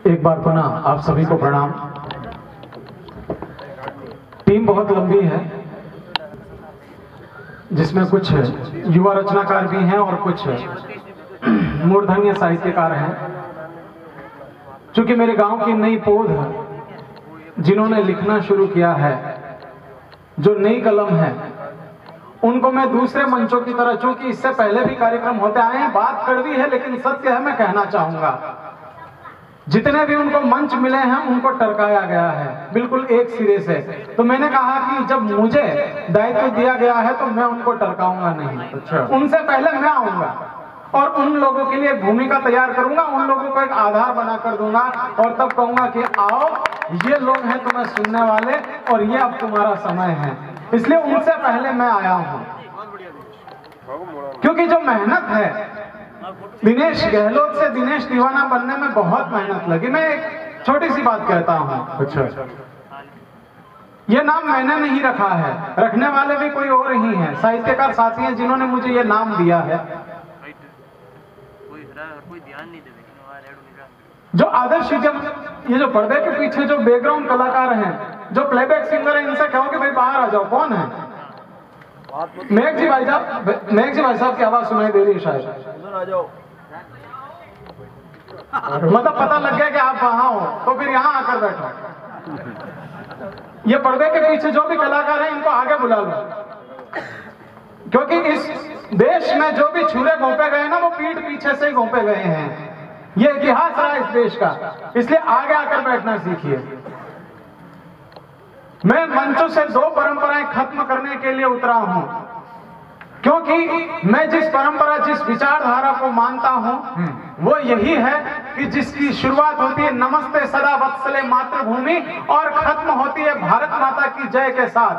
एक बार पुनः आप सभी को प्रणाम। टीम बहुत लंबी है, जिसमें कुछ युवा रचनाकार भी हैं और कुछ मूर्धन्य साहित्यकार हैं। चूंकि मेरे गांव की नई पौध जिन्होंने लिखना शुरू किया है, जो नई कलम है, उनको मैं दूसरे मंचों की तरह, चूंकि इससे पहले भी कार्यक्रम होते आए हैं, बात कड़वी है लेकिन सत्य है, मैं कहना चाहूंगा। जितने भी उनको मंच मिले हैं उनको टरकाया गया है बिल्कुल एक सिरे से। तो मैंने कहा कि जब मुझे दायित्व दिया गया है तो मैं उनको टरकाऊंगा नहीं। अच्छा। उनसे पहले मैं आऊंगा और उन लोगों के लिए एक भूमिका तैयार करूंगा, उन लोगों को एक आधार बना कर दूंगा और तब कहूंगा कि आओ, ये लोग हैं तुम्हें सुनने वाले और ये अब तुम्हारा समय है। इसलिए उनसे पहले मैं आया हूं, क्योंकि जो मेहनत है, दिनेश गहलोत से दिनेश दीवाना बनने में बहुत मेहनत लगी। मैं एक छोटी सी बात कहता हूं। अच्छा। ये नाम मैंने नहीं रखा है, रखने वाले भी कोई और ही हैं, साहित्यकार साथी हैं जिन्होंने मुझे ये नाम दिया है। जो आदर्श, जब ये जो पर्दे के पीछे जो बैकग्राउंड कलाकार हैं, जो प्लेबैक सिंगर हैं, इनसे कहो कि भाई बाहर आ जाओ। कौन है? मेघ जी भाई साहब, मेघ जी भाई साहब की आवाज सुनाई दे रही है शायद। आ जाओ। मतलब पता लग गया कि आप वहां हो तो फिर यहाँ आकर बैठो। ये पर्दे के पीछे जो भी कलाकार हैं इनको आगे बुला लो, क्योंकि इस देश में जो भी छुरे घोंपे गए ना, वो पीठ पीछे से ही घोंपे गए हैं। ये इतिहास रहा इस देश का, इसलिए आगे आकर बैठना सीखिए। मैं मंचों से दो परंपराएं खत्म करने के लिए उतरा हूं, क्योंकि मैं जिस परंपरा, जिस विचारधारा को मानता हूं, वो यही है कि जिसकी शुरुआत होती है नमस्ते सदा वत्सले मातृभूमि और खत्म होती है भारत माता की जय के साथ।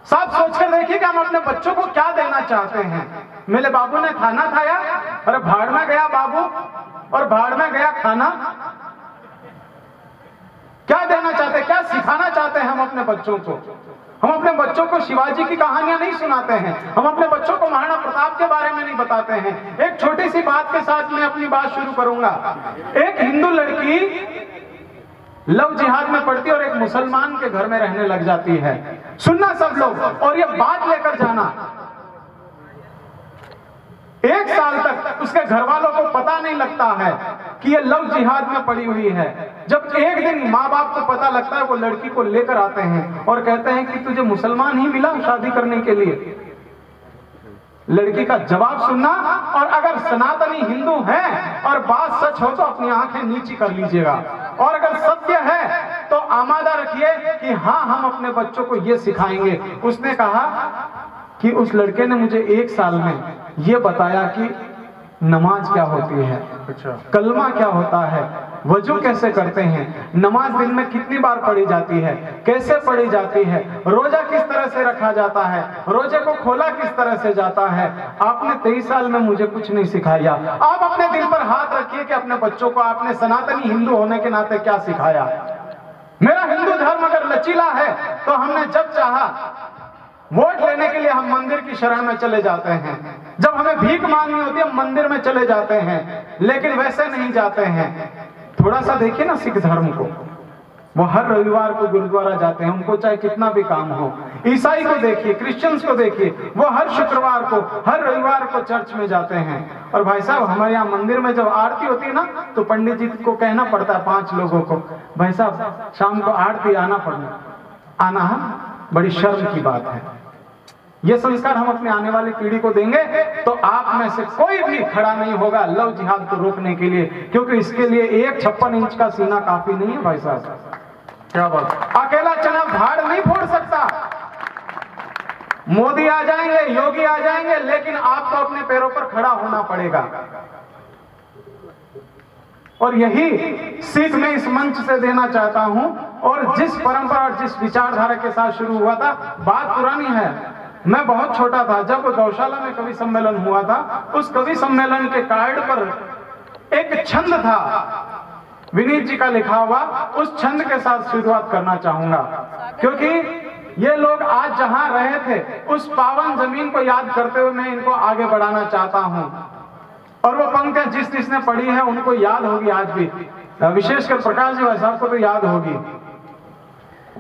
सब सोचकर देखिए कि हम अपने बच्चों को क्या देना चाहते हैं। मेरे बाबू ने खाना खाया, अरे भाड़ में गया बाबू और भाड़ में गया खाना। क्या देना चाहते हैं, क्या सिखाना चाहते हैं हम अपने बच्चों को? हम अपने बच्चों को शिवाजी की कहानियां नहीं सुनाते हैं, हम अपने बच्चों को महाराणा प्रताप के बारे में नहीं बताते हैं। एक छोटी सी बात के साथ मैं अपनी बात शुरू करूंगा। एक हिंदू लड़की लव जिहाद में पड़ती और एक मुसलमान के घर में रहने लग जाती है। सुनना सब लोग, और ये बात लेकर जाना। एक साल तक उसके घर वालों को पता नहीं लगता है कि ये लव जिहाद में पड़ी हुई है। जब एक दिन माँ बाप को पता लगता है, वो लड़की को लेकर आते हैं और कहते हैं कि तुझे मुसलमान ही मिला शादी करने के लिए। लड़की का जवाब सुनना, और अगर सनातनी हिंदू है और बात सच हो तो अपनी आंखें नीची कर लीजिएगा, और अगर सत्य है तो आमादा रखिए कि हाँ, हम अपने बच्चों को ये सिखाएंगे। उसने कहा कि उस लड़के ने मुझे एक साल में ये बताया कि नमाज क्या होती है, कलमा क्या होता है, वजू कैसे करते हैं, नमाज दिन में कितनी बार पढ़ी जाती है, कैसे पढ़ी जाती है, रोजा किस तरह से रखा जाता है, रोजे को खोला किस तरह से जाता है। आपने 23 साल में मुझे कुछ नहीं सिखाया। आप अपने दिल पर हाथ रखिए कि अपने बच्चों को आपने सनातनी हिंदू होने के नाते क्या सिखाया। मेरा हिंदू धर्म अगर लचीला है तो हमने जब चाहा वोट लेने के लिए हम मंदिर की शरण में चले जाते हैं, जब हमें भीख मांगनी होती है हम मंदिर में चले जाते हैं, लेकिन वैसे नहीं जाते हैं। थोड़ा सा देखिए ना सिख धर्म को, वो हर रविवार को गुरुद्वारा जाते हैं, उनको चाहे कितना भी काम हो। ईसाई को देखिए, क्रिश्चियंस को देखिए, वो हर शुक्रवार को, हर रविवार को चर्च में जाते हैं। और भाई साहब, हमारे यहाँ मंदिर में जब आरती होती है ना, तो पंडित जी को कहना पड़ता है 5 लोगों को, भाई साहब शाम को आरती आना बड़ी शर्म की बात है। ये संस्कार हम अपने आने वाली पीढ़ी को देंगे तो आप में से कोई भी खड़ा नहीं होगा लव जिहाद को रोकने के लिए, क्योंकि इसके लिए एक 56 इंच का सीना काफी नहीं है भाई साहब। क्या बात, अकेला चना भाड़ नहीं फोड़ सकता। मोदी आ जाएंगे, योगी आ जाएंगे, लेकिन आपको अपने पैरों पर खड़ा होना पड़ेगा। और यही सीख मैं इस मंच से देना चाहता हूं। और जिस परंपरा और जिस विचारधारा के साथ शुरू हुआ था, बात पुरानी है, मैं बहुत छोटा था जब गौशाला में कवि सम्मेलन हुआ था। उस कवि सम्मेलन के कार्ड पर एक छंद था विनीत जी का लिखा हुआ, उस छंद के साथ शुरुआत करना चाहूंगा, क्योंकि ये लोग आज जहां रहे थे उस पावन जमीन को याद करते हुए मैं इनको आगे बढ़ाना चाहता हूं। और वो पंक्तियां जिसने पढ़ी है उनको याद होगी आज भी, विशेषकर प्रकाश जी भाई साहब को तो याद होगी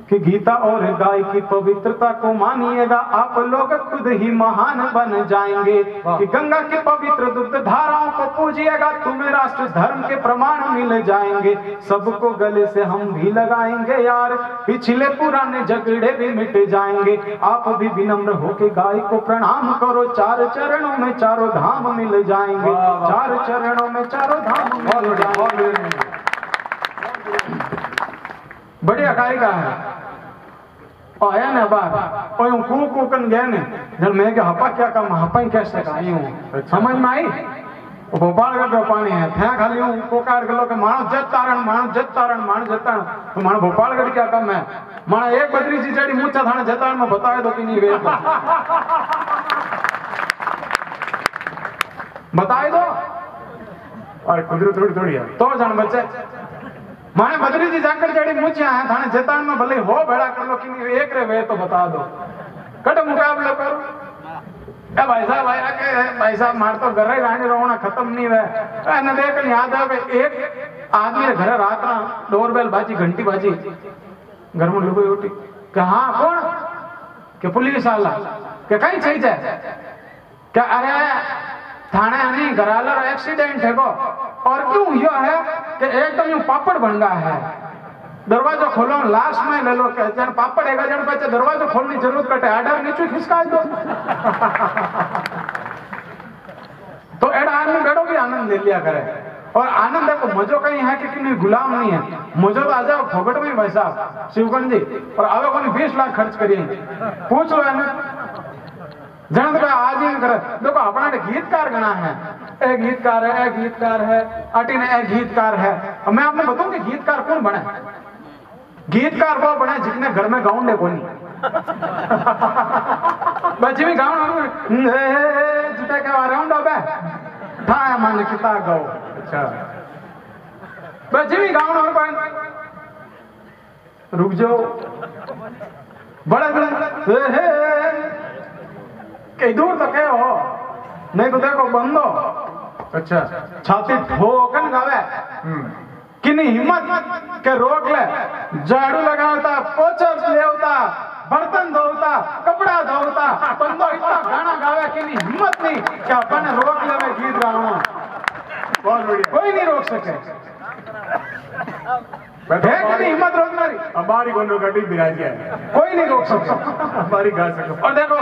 कि गीता और गाय की पवित्रता को मानिएगा आप लोग खुद ही महान बन जाएंगे, कि गंगा की पवित्र दुग्ध धाराओं को पूजिएगा तुम्हें राष्ट्र धर्म के प्रमाण मिल जाएंगे, सबको गले से हम भी लगाएंगे यार, पिछले पुराने झगड़े भी मिट जाएंगे, आप भी विनम्र होके गाय को प्रणाम करो, 4 चरणों में चारों धाम मिल जाएंगे, 4 चरणों में चारों धाम मिल जाएंगे। बढ़िया गायिका है। और आया ना बात और कू कूकन गए ने जब मैं के हपा क्या काम हपा कैसे खाई हूँ समझ में आई। भोपालगढ़ का पानी है थे खाली हूँ कोकार के लोग मानो जत तारण तो मानो भोपालगढ़ क्या कम है माना एक बदरी जी जड़ी मुच्छा थाने जतारण में बताए दो कि नहीं वे बताए दो और कुदरत थोड़ी है तो जान बच्चे माने बदरी जी जाकर जड़ी मुझे आया थाने जतान में भले हो बेड़ा कर लो कि नहीं एक रे वे तो बता दो कट मुकाबला करो। ए भाई साहब मार तो घर ही रानी रोना खत्म नहीं रहे न देख याद है एक आदमी रे घर रात ना डोरबेल बाजी घंटी बाजी घर में लुगाई उठी कहा कौन के पुलिस वाला के कहीं चाहिए जाए क्या अरे थाने नहीं घराला एक्सीडेंट है को और क्यों यह है कि एकदम यूं पापड़ बन गया है दरवाजा खोलो लास्ट में ले लो कहते हैं पापड़ एक जन बच्चे दरवाजा खोलने की जरूरत कटे आडर नीचे खिसका दो तो एड़ा आदमी बेड़ो भी आनंद ले लिया करे और आनंद देखो मजो कहीं है कि नहीं गुलाम नहीं है मजो तो आ जाओ फोकट में भाई साहब शिवगंज जी और आओ को 20 लाख खर्च करिए पूछ लो है जन तो आज ही करे देखो अपना गीतकार गणा है एक गीतकार है अटिन एक गीतकार है और मैं आपने बताऊं कि गीतकार कौन बने गीतकार वो बने जिसने घर में गाउन दे कोनी बच्चे भी गाउन जुटे के राउंड अबे था माने किता गाओ अच्छा बच्चे भी गाउन और बन रुक जाओ बड़े कई दूर तक है हो नहीं तो देखो बंदो अच्छा छाती ठोकन गावे कि नहीं हिम्मत के रोक ले झाड़ू लगावता पोछा लेवता बर्तन धोता कपड़ा धोता बंदो इतना गाना गावे कि नहीं हिम्मत नहीं कि अपन रोक ले गीत गाना बहुत बढ़िया कोई नहीं रोक सके हिम्मत रोकना हमारी गोंडो गड्डी बिराजी है कोई नहीं रोक सकता हमारी गा सको और देखो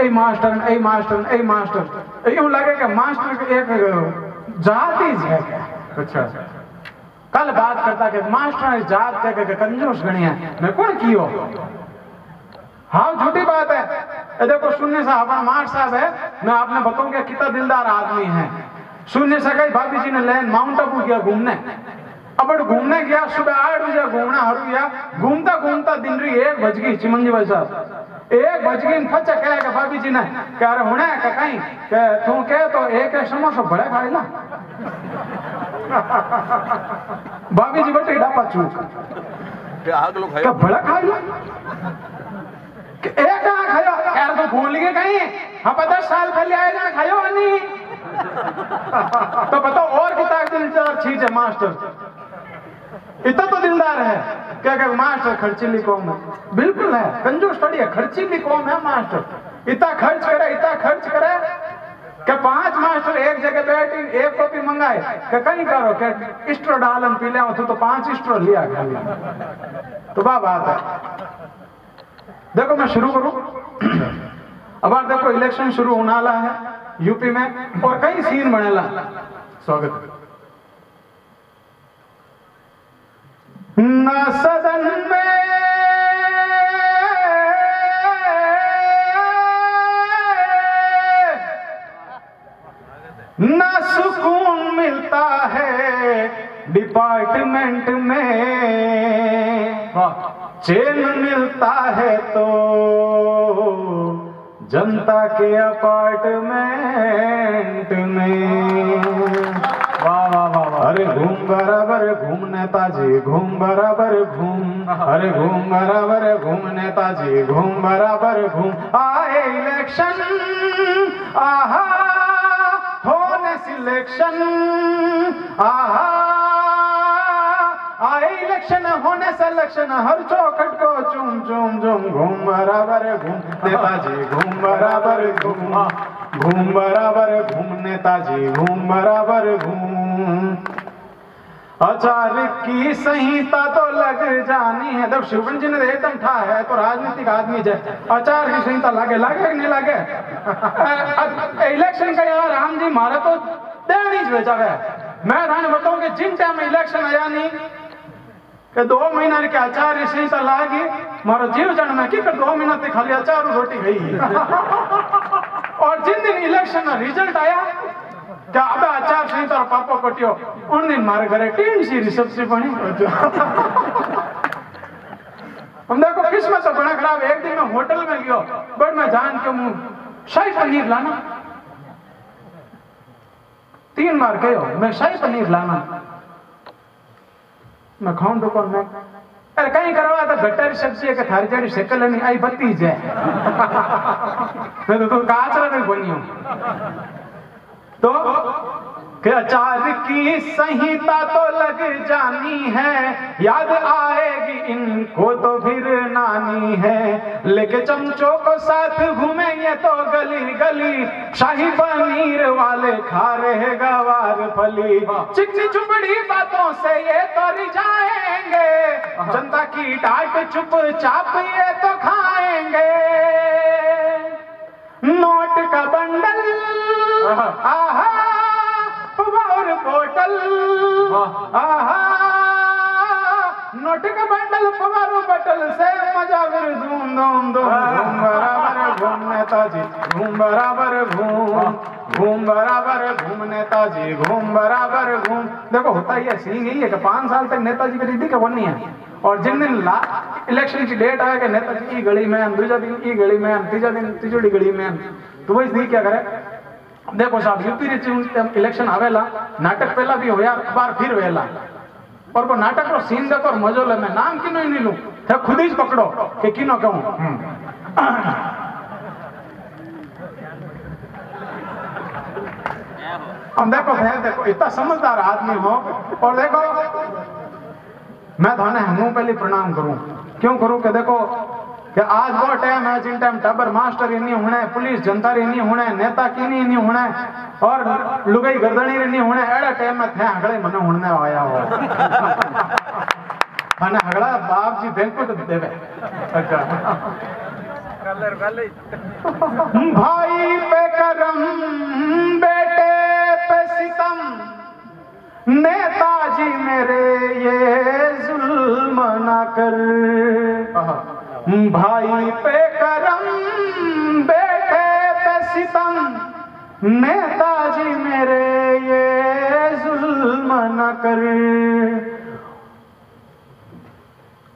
ए मास्टर यूं लगे कि मास्टर एक जाति है अच्छा कल बात करता कि मास्टर जात के कंजूस गणी है मैं कौन कियो हाँ झूठी बात है देखो सुनने से हमारा मास्टर साहब है मैं आपने बताऊंगा कितना दिलदार आदमी है सुनने से कही भाभी जी ने लैन माउंट आबू गया घूमने अब घूमने गया सुबह 8 बजे घूमना हरू गया घूमता दिन रही 1 बज गई चिमंजी भाई साहब 1 बज गई फचा कहेगा भाभी जी ने कह रहे होने कहीं तू कह तो एक समोसा बड़े खाए ना भाभी जी बेटे डापा चूक क्या बड़ा खाए ना एक खायो यार तो भूल गए कहीं हाँ 10 साल पहले आएगा खायो नहीं तो बताओ और कितना दिलदार चीज है मास्टर इतना तो दिलदार है क्या क्या मास्टर खर्चीली कौम है बिल्कुल है कंजूस थोड़ी है खर्चीली कौम है मास्टर इतना खर्च करे क्या 5 मास्टर एक जगह बैठी एक कॉपी मंगाए क्या कहीं करो क्या स्ट्रो डालन पी ले तो 5 स्ट्रो लिया तो बात है देखो मैं शुरू करूं अब देखो इलेक्शन शुरू होने वाला है यूपी में और कई सीन बनेला स्वागत न सदन में न सुकून मिलता है डिपार्टमेंट में चैन मिलता है तो जनता के अपार्टमेंट में वाह वाह वाह वाह अरे घूम बराबर घूम नेताजी घूम बराबर घूम अरे घूम बराबर घूम नेताजी घूम बराबर घूम आए इलेक्शन आहा सिलेक्शन, आए इलेक्शन होने सिलेक्शन, हर चौखट को चूम चूम चूम, घूम बराबर घूम नेताजी घूम बराबर घूम, घूम बराबर घूम नेताजी घूम बराबर घूम। आचार की संहिता तो लग जानी है। जब शिवन जी ने एकदम ठा है तो राजनीतिक आदमी जाए आचार की संहिता लागे लागे नहीं लागे। इलेक्शन का यार राम जी मारा तो देनी ज भेजा है। मैं थाने बताऊं कि जिन टाइम इलेक्शन आया नहीं कि 2 महीना के आचार की संहिता लागी, मारो जीव जन में की कर 2 महीना ते खाली अचार रोटी गई। और जिन दिन इलेक्शन रिजल्ट आया क्या अब आचार संहिता और पापा कटियो, उन दिन मारे घरे टीम सी रिसेप्शन बनी। हम देखो किस्मत तो बड़ा खराब। एक दिन मैं होटल में गयो, बट मैं जान के मुंह शाही पनीर लाना, 3 बार कहो मैं शाही पनीर लाना, मैं खाऊं दुकान में, अरे कहीं करवा तो गट्टर सब्जी के थारी जारी शक्ल नहीं आई बत्ती जाए। मैं तो काचरा नहीं बनी हूं। तो कि अचार की संहिता तो लग जानी है, याद आएगी इनको तो फिर नानी है, लेके चमचों को साथ घूमेंगे तो गली गली, शाही पनीर वाले खा रहे गवार फली, चिकनी चुपड़ी बातों से ये तो रिझाएंगे, जनता की डांट चुपचाप ये तो खाएंगे, नोट का बंडल आहा और बोतल, आहा नोट का बंडल पवारू बटल से मजा फिर धूम धूम धूम, घूम बराबर घूम नेताजी घूम बराबर घूम, घूम बराबर घूम नेताजी घूम बराबर घूम। देखो होता ही है, सीन यही है कि 5 साल तक नेताजी की दीदी का बननी है, और जिन दिन इलेक्शन की डेट आया कि नेताजी की गली में, दूसरा दिन की गली में, तीसरा दिन तीसरी गली में, तो वही दी क्या करे। देखो साहब यूपी इलेक्शन आवेला, नाटक पहला भी होया, बार फिर वेला, और वो नाटक रो सीन देखो और मजो ले। मैं नाम किनो ही नहीं लूं, थे खुद ही पकड़ो कि किनो कहूं। हम देखो इतना समझदार आदमी हो, और देखो मैं थाने मुंह पहले प्रणाम करूं, क्यों करूं कि देखो कि आज वो टाइम है जिन टाइम टबर मास्टर ही नहीं होने, पुलिस जनता ही नहीं होने, नेता की नहीं होने, और लुगाई गर्दनी नहीं होने, एड़ा टाइम में थे हगड़े मने होने आया हो। मने हगड़ा बाप जी बैंक को देवे। अच्छा भाई पे करम बेटे पे सितम, नेताजी मेरे ये जुल्म ना कर, भाई पे करम बेटे पे सितम, नेताजी मेरे ये जुल्म न कर,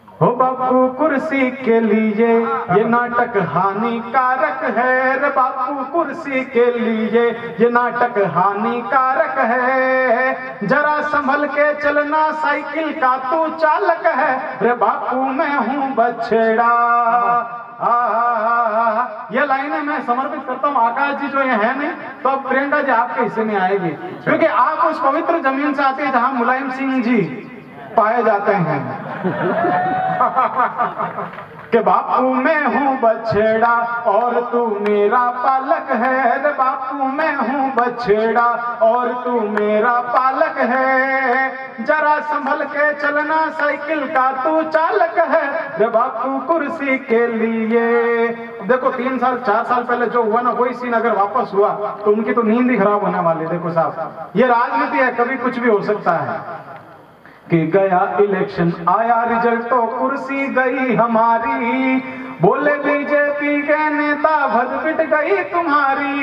हो बापू कुर्सी के लिए ये नाटक हानिकारक है, रे बापू कुर्सी के लिए ये नाटक हानिकारक है, जरा संभल के चलना साइकिल का तू चालक है, रे बापू मैं हूँ बछड़ा। ये लाइनें मैं समर्पित करता हूँ आकाश जी जो ये है नहीं, तो अब प्रियंका जी आपके हिस्से में आएगी, क्योंकि आप उस पवित्र जमीन से आते हैं जहां मुलायम सिंह जी पाए जाते हैं। कि बापू मैं हूँ बछड़ा और तू मेरा पालक है, रे बापू मैं हूँ बछड़ा और तू मेरा पालक है, जरा संभल के चलना साइकिल का तू चालक है, रे बापू कुर्सी के लिए। देखो 3 साल 4 साल पहले जो हुआ ना, वही सीन अगर वापस हुआ तो उनकी तो नींद ही खराब होने वाली। देखो साहब ये राजनीति है, कभी कुछ भी हो सकता है। कि गया इलेक्शन आया रिजल्ट तो कुर्सी गई हमारी, बोले बीजेपी के नेता भद पिट गई तुम्हारी,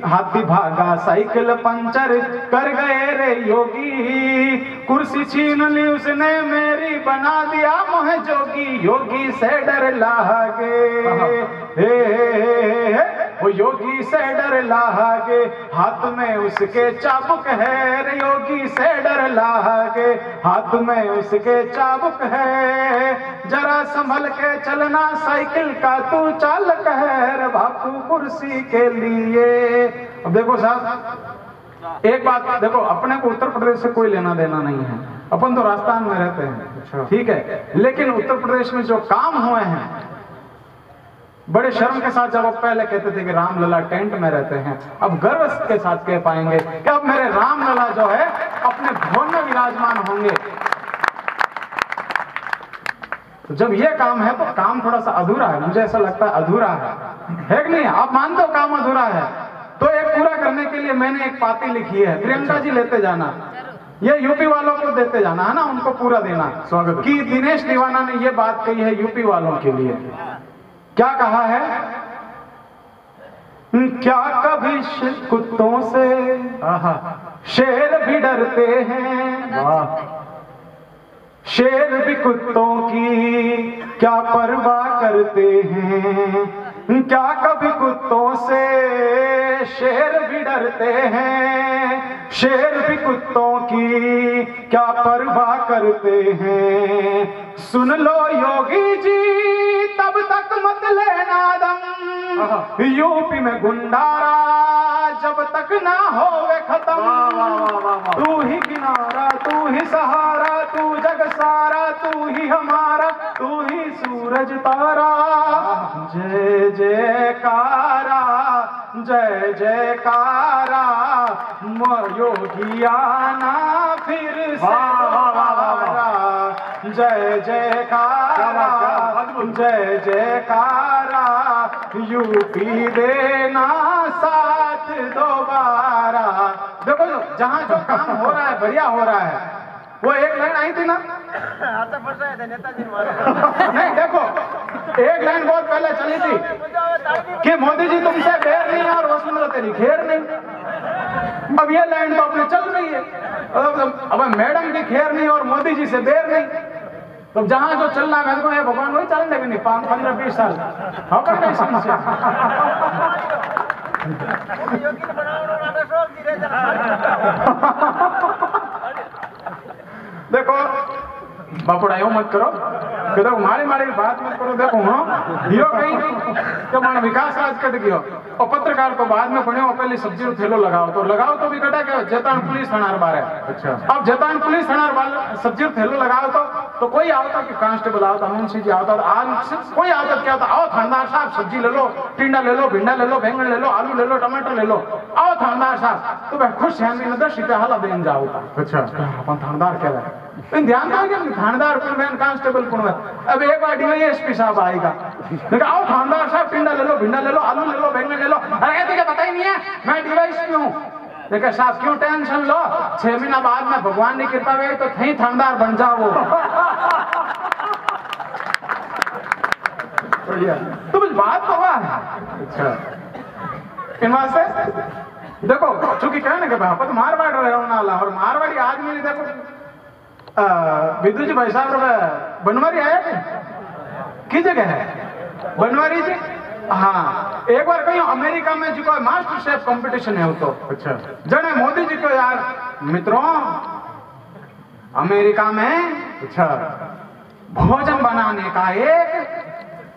हाथी भागा साइकिल पंचर कर गए रे योगी, कुर्सी छीन ली उसने मेरी बना दिया मोह जोगी, योगी से डर लागे वो योगी से डर लागे, हाथ में उसके चाबुक है रे, योगी से डर लागे हाथ में उसके चाबुक है, जरा संभल के चलना साइकिल का तू चालक है, रे बापू कुर्सी के लिए। अब देखो साहब एक बात देखो, अपने को उत्तर प्रदेश से कोई लेना देना नहीं है, अपन तो राजस्थान में रहते हैं, ठीक है, लेकिन उत्तर प्रदेश में जो काम हुए हैं बड़े शर्म के साथ, जब आप पहले कहते थे कि रामलला टेंट में रहते हैं, अब गर्व के साथ कह पाएंगे कि अब मेरे रामलला जो है अपने भवन में विराजमान होंगे। तो जब ये काम है तो काम थोड़ा सा अधूरा है, मुझे ऐसा लगता है अधूरा है कि नहीं? आप मानते हो काम अधूरा है? तो एक पूरा करने के लिए मैंने एक पाती लिखी है, प्रियंका जी लेते जाना, ये यूपी वालों को देते जाना है ना, उनको पूरा देना। स्वागत कि दिनेश दीवाना ने ये बात कही है यूपी वालों के लिए। क्या कहा है? क्या कभी कुत्तों से शेर भी डरते हैं, शेर भी कुत्तों की क्या परवाह करते हैं, क्या कभी कुत्तों से शेर भी डरते हैं, शेर भी कुत्तों की क्या परवाह करते हैं। सुन लो योगी जी तब तक मत लेना दम, यूपी में गुंडारा जब तक ना होवे खत्म। तू ही किनारा, तू ही सहारा, तू जग सारा, तू ही हमारा, तू ही सूरज तारा। जय जयकारा, जय जयकारा, योगी आना फिर से दोबारा। जय जयकारा, जय जयकारा, यूपी देना साथ दोबारा। देखो जहाँ जो काम हो रहा है बढ़िया हो रहा है। वो एक लाइन आई थी ना, नेताजी नहीं, देखो एक लाइन बहुत पहले चली थी कि मोदी जी तुमसे बैर नहीं और वसुंधरा तेरी खेर नहीं। अब ये लाइन तो अपने चल रही है, अब मैडम की खेर नहीं और मोदी जी से बैर नहीं। तो जहां जो चलना है मेरे को ये भगवान वही चलने देंगे, नहीं 15-20 साल हाँ पर नहीं समझ। देखो बापुड़ा यूं मत करो कि देखो माड़ी माड़ी बात मत करो। देखो हाँ यो कहीं तो मानो विकास आज कट गयो और पत्रकार को बाद में पढ़े पहले सब्जी रो थैलो लगाओ तो भी कटा के जतान पुलिस थाना बारे। अच्छा अब जतान पुलिस थाना सब्जी रो थैलो लगाओ तो कोई आवता कि कांस्टेबल आवता, मुंशी जी आवता, आज कोई आवता क्या होता, आओ थानेदार साहब सब्जी ले लो, टिंडा ले लो, भिंडा ले लो, बैंगन ले लो, आलू ले लो, टमाटर ले लो, आओ थानेदार साहब। तो भाई खुश है 10 रुपया हाला देन जाओ। अच्छा अपन थानेदार कह रहा है, ध्यान दो कि थानेदार कौन है, कांस्टेबल कौन है। अब एक बार डीएसपी साहब आएगा, आओ थानेदार साहब टिंडा ले लो, भिंडा ले लो, आलू ले लो, बैंगन ले लो। अरे तुझे पता ही नहीं है मैं डीवाईएसपी हूँ। देखा साहब क्यों टेंशन लो, 6 महीना बाद में भगवान की कृपा हुई तो थी थानेदार बन जाओ। तो कुछ बात तो हुआ है। अच्छा इन वास्ते देखो चूंकि कहने के भाई तो मारवाड़ रहने वाला और मारवाड़ी आदमी ने देखो विद्यु जी भाई साहब बनवारी आया की जगह है बनवारी जी। हाँ एक बार कहीं अमेरिका में जी को मास्टर शेफ कंपटीशन है तो। अच्छा जने मोदी जी को यार मित्रों अमेरिका में अच्छा भोजन बनाने का एक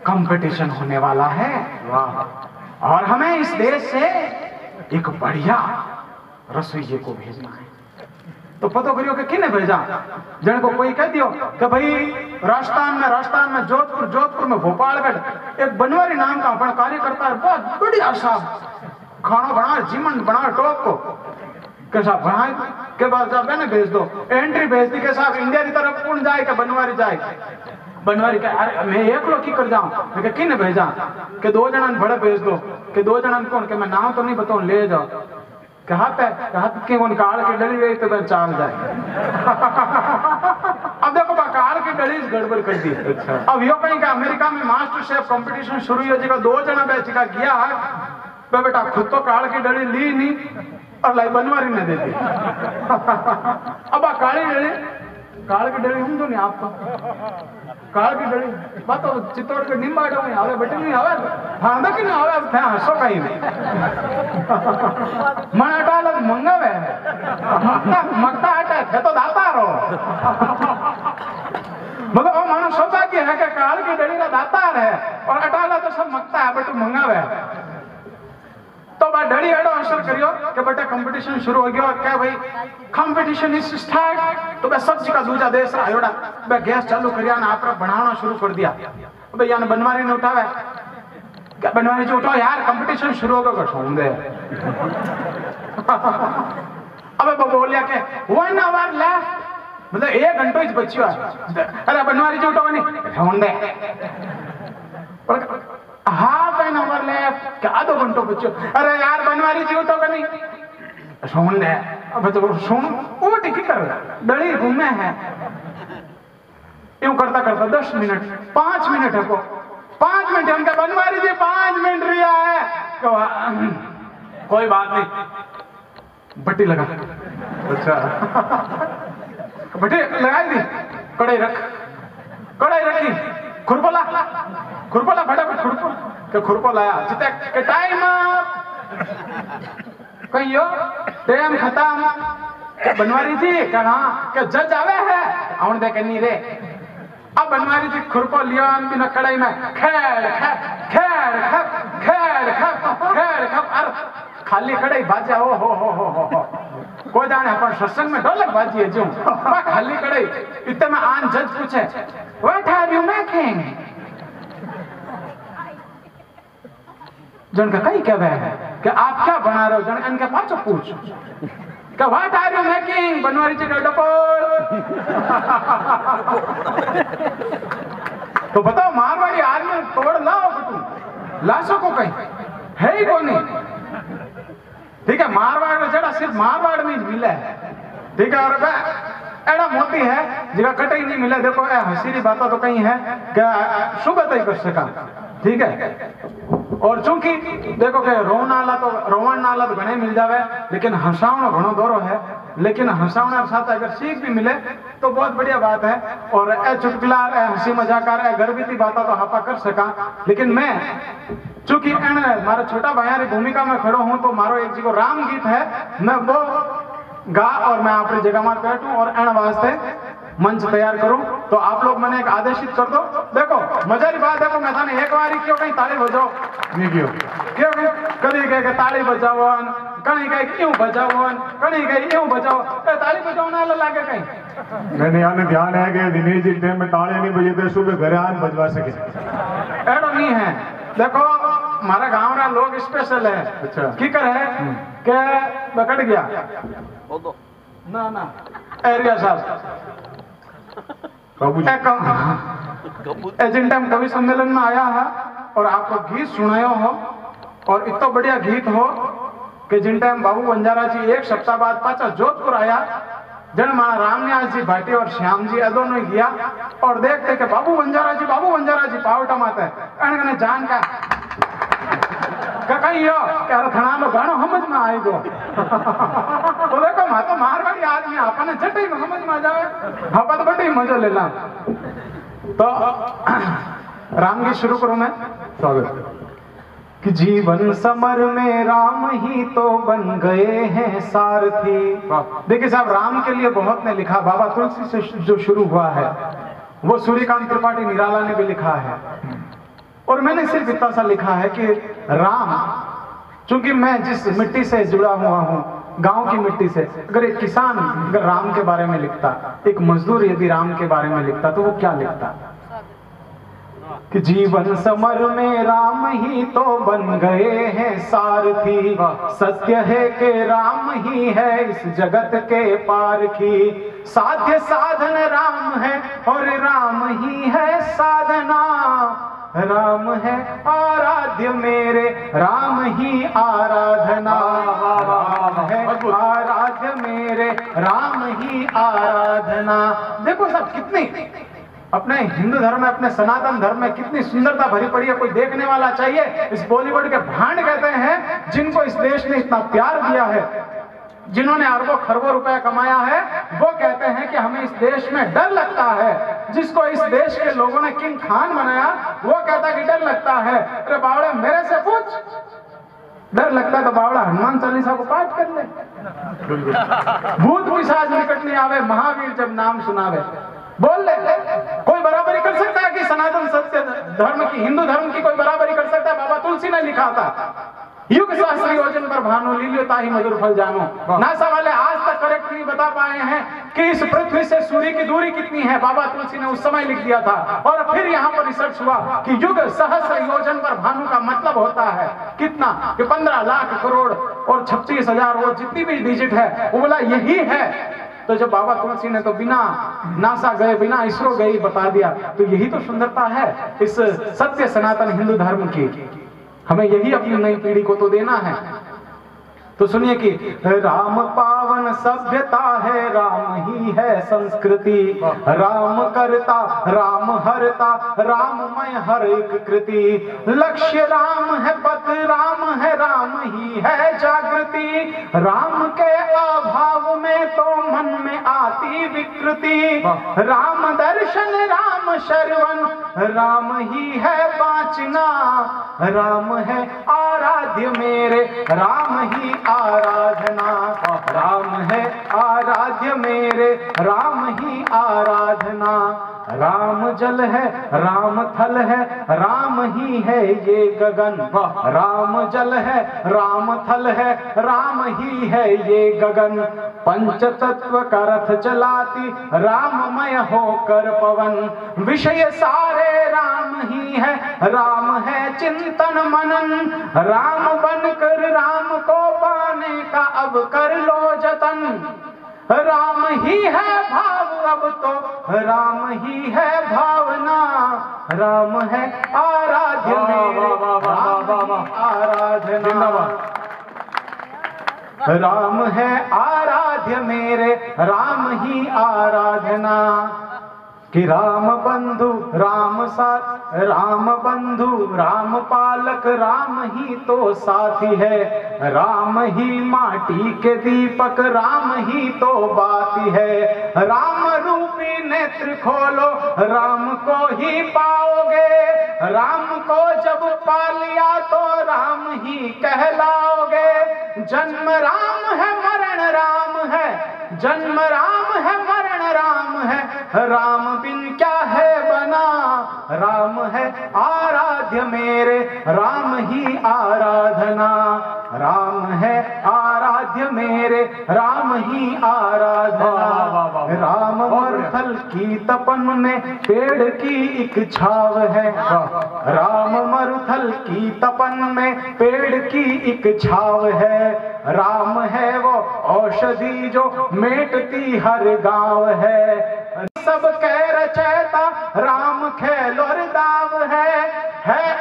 कंपटीशन होने वाला है। वाह और हमें इस देश से एक बढ़िया रसोइये को भेजना है। तो पता करियो कि किने भेजा, जन को कोई कह दियो कि भाई राजस्थान में जोधपुर में भोपालगढ़ एक बनवारी नाम का अपना कार्यकर्ता है, बहुत बढ़िया साहब खाना बना जीवन बना टॉप को कैसा बना के बाद जब मैंने भेज दो एंट्री भेज दी के साहब इंडिया की तरफ कौन जाए कि बनवारी जाए। बनवारी का अरे मैं एक लोग की कर जाऊं, मैं किने भेजा कि 2 जनन बड़े भेज दो कि 2 जनन कौन के मैं नाम तो नहीं बताऊं ले जाओ कहत के कौन काल की डली गई तो चाल जाए। अब देखो काल की डली गड़बड़ कर दी। अच्छा अब यो कहीं का अमेरिका में मास्टर शेफ कंपटीशन शुरू हो जाएगा, 2 जना बैच का गया बेटा खुद तो काल की डली ली नहीं और लाई बनवारी ने दे दी। अब काल की डली हम तो नहीं आपको काल की डली बात तो चित्तौड़ के निम्बाड़े में आवे बेटे नहीं आवे फांदा कि नहीं आवे थे हंसो कहीं मन अटाल मंगावे मगता हटे थे तो दाता रो मतलब वो मानो सौभाग्य है कि काल की डली का दातार है और अटाला तो सब मगता है बट मंगावे तो बा डड़ी अड़ो प्रेशर करियो कि बेटा कंपटीशन शुरू हो गया, क्या भाई कंपटीशन इज स्टार्ट। तो मैं सब्जी का दूजा देश रहा योड़ा मैं गैस चालू करिया ना आप बनाना शुरू कर दिया। भैया ने बनवारी ने उठावे, क्या बनवारी जी उठाओ यार कंपटीशन शुरू होगा छोड़ दे। अबे वो बोलिया के 1 hour लेफ्ट, मतलब 1 घंटो ही बच्चियो है। अरे बनवारी जी उठाओ नहीं छोड़ दे। हाफ एन आवर लेफ्ट, क्या आधो घंटो बच्चो। अरे यार बनवारी जी उठो नहीं सुन ले। अब तो सुन वो टिकी कर डड़ी घूमे है यूं करता करता 10 मिनट 5 मिनट है को 5 मिनट उनका बनवारी जी 5 मिनट रिया है तो कोई बात नहीं बट्टी लगा। अच्छा बट्टी लगाई दी, कड़ाई रखी, खुरपोला फटाफट खुरपो लाया जिते के टाइम कहियो टाइम खत्म। बनवारी जी कहा के जज आवे है आउन दे के नहीं रे। अब बनवारी जी खुरपो लियो बिना कढ़ाई में खेड़ खप अर खाली कढ़ाई बाजा हो को जाने अपन सत्संग में ढोलक बाजी है जो खाली कढ़ाई इतने में आन जज पूछे व्हाट आर यू मेकिंग। जन का कहीं क्या है कि आप क्या बना रहे हो, जन इनके पाछो पूछ कि what are you making. Banwari ji डपोल तो बताओ मारवाड़ी आदमी तोड़ लाओ तू ला सको कहीं है ही कौन नहीं। ठीक है मारवाड़ में जड़ा सिर्फ मारवाड़ में ही मिला है। ठीक है और एड़ा मोती है जिका कटे ही नहीं मिला। देखो ए हसीरी बात तो कहीं है क्या सुबह तय कर सका। ठीक है और चूंकि देखो के रोवण नाला तो घने मिल जावे लेकिन हंसावनो घणो दौरो है। लेकिन हंसावना साथ अगर सीख भी मिले तो बहुत बढ़िया बात है। और ए चुटकुला हंसी मजाकार गर्भिती बातें तो हापा कर सका। लेकिन मैं चूंकि मारा छोटा भाई भूमिका में खड़ो हूं तो मारो एक जी राम गीत है मैं वो गा और मैं अपनी जगह में बैठूं और एन वास्ते मंच तैयार करूं। तो आप लोग मैंने एक आदेशित कर दो। देखो मजारी बात देखो मैं थाने एक बारी क्यों कहीं ताली बजाओ नहीं क्यों कभी कहे ताली बजाओ कहीं कहे क्यों बजाओ कहीं कहे क्यों बजाओ ताली बजाओ ना लागे कहीं नहीं आने ध्यान है कि दिनेश जी टाइम में ताली नहीं बजे थे सुबह घर आन बजवा सके एडो नहीं है। देखो हमारा गांव ना लोग स्पेशल है। अच्छा की कर है के बकट गया ना एरिया साहब एजेंट कवि सम्मेलन में आया है और आपको गीत सुनायो हो और इतना बढ़िया गीत हो कि जिन टाइम बाबू बंजारा जी एक सप्ताह बाद पाचा जोधपुर आया जन माना रामन्यास जी भाटी और श्याम जी दोनों ही गया और देखते कि बाबू बंजारा जी पावटा माता है जान का कहीं यो क्या थना लो गानो समझ में आई गो। तो देखो मैं तो मारवाड़ी आदमी अपने जटे में समझ में आ जावे हपा तो बटे मजा ले ला। तो राम गीत शुरू करूं मैं स्वागत कि जीवन समर में राम ही तो बन गए हैं सारथी। देखिए साहब राम के लिए बहुत ने लिखा। बाबा तुलसी से जो शुरू हुआ है वो सूर्यकांत त्रिपाठी निराला ने भी लिखा है और मैंने सिर्फ इतना सा लिखा है कि राम चूंकि मैं जिस मिट्टी से जुड़ा हुआ हूं गांव की मिट्टी से अगर एक किसान अगर राम के बारे में लिखता एक मजदूर यदि राम के बारे में लिखता तो वो क्या लिखता कि जीवन समर में राम ही तो बन गए हैं सारथी। सत्य है कि राम ही है इस जगत के पार की। साध्य साधन राम है और राम ही है साधना। राम है आराध्य मेरे राम ही आराधना। राम है आराध्य मेरे राम ही आराधना। देखो सब कितनी अपने हिंदू धर्म में अपने सनातन धर्म में कितनी सुंदरता भरी पड़ी है। कोई देखने वाला चाहिए। इस बॉलीवुड के भांड कहते हैं जिनको इस देश ने इतना प्यार दिया है जिन्होंने अरबों खरबों रुपया कमाया है वो कहते हैं कि हमें इस देश में डर लगता है। जिसको इस देश के लोगों ने किंग खान बनाया वो कहता है कि डर लगता है। अरे बावड़ा मेरे से पूछ डर लगता है तो बावड़ा हनुमान चालीसा को पाठ कर ले। भूत पिशाच निकट नहीं आवे महावीर जब नाम सुनावे बोल ले। कोई बराबरी कर सकता है कि सनातन सत्य धर्म की हिंदू धर्म की कोई बराबरी कर सकता है? बाबा तुलसी ने लिखा था युग सहस्र योजन पर भानु लील्यो ताहि मधुर फल जानो। नासा वाले आज तक करेक्ट नहीं बता पाए हैं कि इस पृथ्वी से सूर्य की दूरी कितनी है। बाबा तुलसी ने उस समय लिख दिया था और फिर यहाँ पर रिसर्च हुआ कि युग सहस्र योजन पर भानु का मतलब होता है कितना, कि 15 लाख करोड़ और 36,000 वो जितनी भी डिजिट है, वो बोला यही है। तो जब बाबा तुलसी ने तो बिना नासा गए, बिना इसरो गए बता दिया, तो यही तो सुंदरता है इस सत्य सनातन हिंदू धर्म की। हमें यही अपनी नई पीढ़ी को तो देना है। तो सुनिए कि राम पावन सभ्यता है, राम ही है संस्कृति, राम करता राम हरता, राममय हर एक कृति, लक्ष्य राम है पथ राम है, राम ही है जागृति, राम के अभाव में तो मन में आती विकृति, राम दर्शन राम शरवण, राम ही है बाँचना, राम है आराध्य मेरे, राम ही आराधना, राम है आराध्य मेरे, राम ही आराधना, राम जल है राम थल है, राम ही है ये गगन, राम जल है राम थल है, राम ही है ये गगन, पंच तत्व का रथ चलाती, राममय होकर पवन, विषय सारे राम ही है, राम है चिंतन मनन, राम बनकर राम को पाने का अब कर लो जतन, राम ही है भाव अब तो, राम ही है भावना, राम है आराध्य मेरे, राम आराधना, राम है आराध्य मेरे, राम ही आराधना, कि राम बंधु राम साथ, राम बंधु राम पालक, राम ही तो साथी है, राम ही माटी के दीपक, राम ही तो बाती है, राम रूपी नेत्र खोलो, राम को ही पाओगे, राम को जब पा लिया तो राम ही कहलाओगे, जन्म राम है मरण राम है, जन्म राम है मरण राम है, राम बिन क्या है बना, राम है आराध्य मेरे, राम ही आराधना, राम है आराध्य मेरे, राम ही आराधना, राम मरुथल की तपन में पेड़ की एक छाव है, राम मरुथल की तपन में पेड़ की एक छाव है, राम है वो औषधि जो मेटती हर गांव है, सब कह रचयता राम खेल और दाव है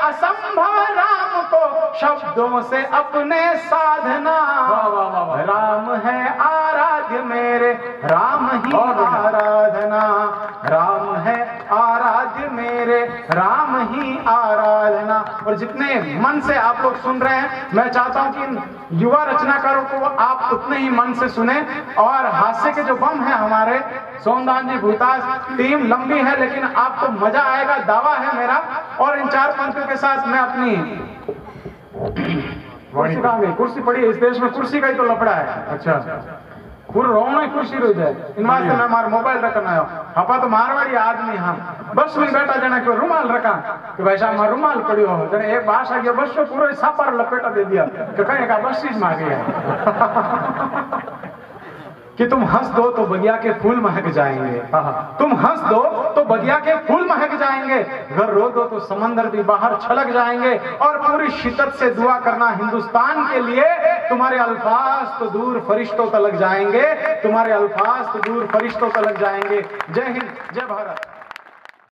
असंभव राम को शब्दों से अपने साधना, राम है आराध्य मेरे, राम ही आराधना, राम है आराध्य मेरे, राम ही आराधना। और जितने मन से आप लोग सुन रहे हैं, मैं चाहता हूं कि युवा रचनाकारों को आप उतने ही मन से सुने। और हास्य के जो बम है हमारे सोमदान जी भूतास, टीम लंबी है लेकिन आपको मजा आएगा, दावा है मेरा। और इन 4 पंक्तियों के साथ मैं अपनी कुर्सी पड़ी है, इस देश में कुर्सी का ही तो लफड़ा है। अच्छा रोना कुर्सी रो जाए इन वास्ते मैं मार मोबाइल रखना आयो, हपा तो मारवाड़ी आदमी हाँ बस में बैठा जना क्यों रुमाल रखा कि भाई साहब रुमाल पड़ियो हो जने एक बास आ गया बस पूरा सापर लपेटा दे दिया कि कहीं का बस चीज मांगी है कि तुम हंस दो तो बगिया के फूल महक जाएंगे, तुम हंस दो तो बगिया के फूल महक जाएंगे, घर रो दो तो समंदर भी बाहर छलक जाएंगे। और पूरी शिद्दत से दुआ करना हिंदुस्तान के लिए, तुम्हारे अल्फाज तो दूर फरिश्तों तक जाएंगे, तुम्हारे अल्फाज तो दूर फरिश्तों तक जाएंगे। जय हिंद, जय भारत।